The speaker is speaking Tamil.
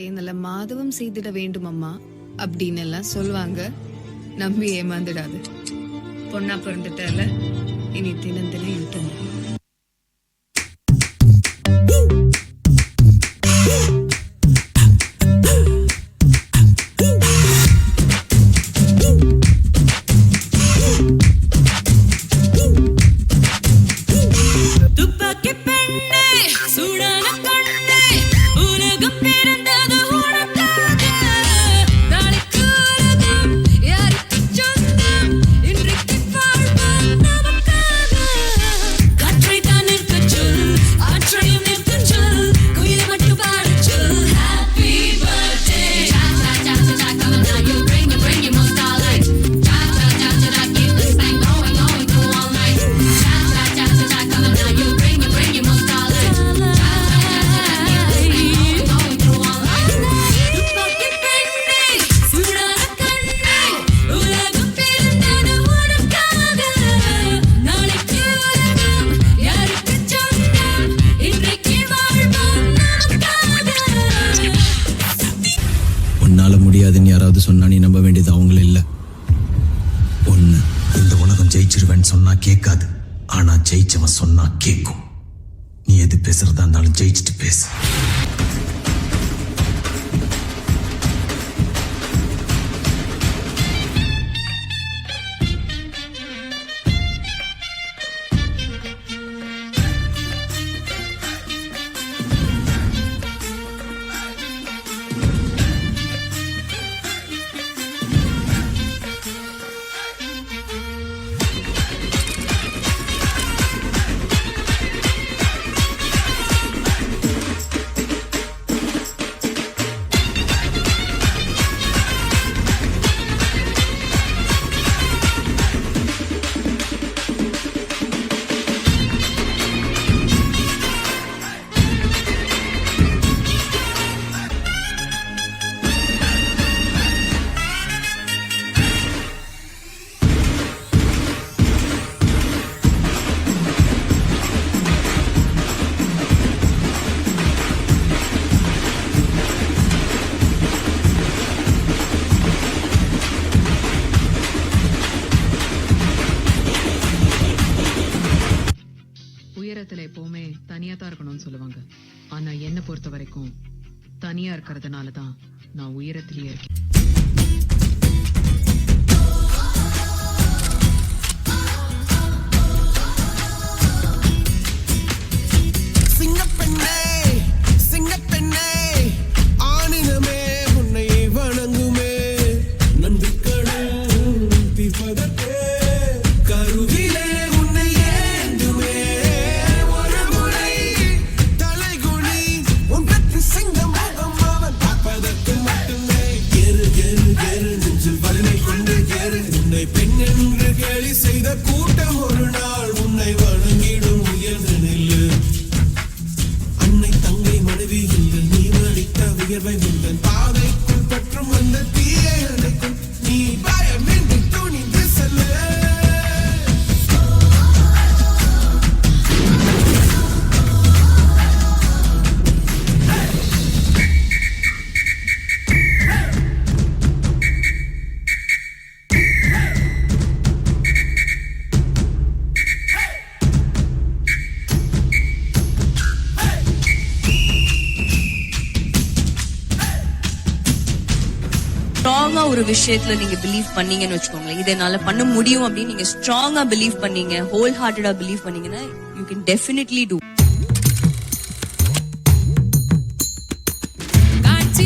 நல்ல மாதவம் செய்திட வேண்டும் அம்மா அப்படின்னு எல்லாம் சொல்லுவாங்க. நம்பி ஏமாந்துடாது. பொண்ணா பிறந்துட்டல, இனி தினம் தினம் யூட்டன். முடியாதுன்னு யாராவது சொன்னா நீ நம்ப வேண்டியது அவங்கள இல்ல. ஒண்ணு, இந்த உலகம் ஜெயிச்சிருவேன்னு சொன்னா கேட்காது, ஆனா ஜெயிச்சவன் சொன்னா கேட்கும். நீ எது பேசுறதா இருந்தாலும் ஜெயிச்சுட்டு பேசு. உயரத்துல எப்பவுமே தனியா தான் இருக்கணும்னு சொல்லுவாங்க. ஆனா என்ன பொறுத்த வரைக்கும் தனியா இருக்கிறதுனாலதான் நான் உயரத்திலேயே இருக்கேன். கூட்டம் ஒரு நாள் உன்னை வணங்கிடும் உயர்ந்து நில்லு. அன்னை தங்கை மனைவி உங்கள் நீ மடித்த உயர்வை உங்கள் பாதைக்குள் பற்றும் அந்த தீயை அணைக்கும். நீ பயமின்றி துணிந்து செல்லு. ஸ்ட்ராங்கா ஒரு விஷயத்துல நீங்க பிலீவ் பண்ணீங்கன்னு வச்சுக்கோங்களேன், இதை என்னால பண்ண முடியும் அப்படின்னு நீங்க ஸ்ட்ராங்கா பிலீவ் பண்ணீங்க, ஹோல் ஹார்ட்டடா பிலீவ் பண்ணீங்கன்னா யூ கேன் டெஃபினெட்லி டூ. காட்சி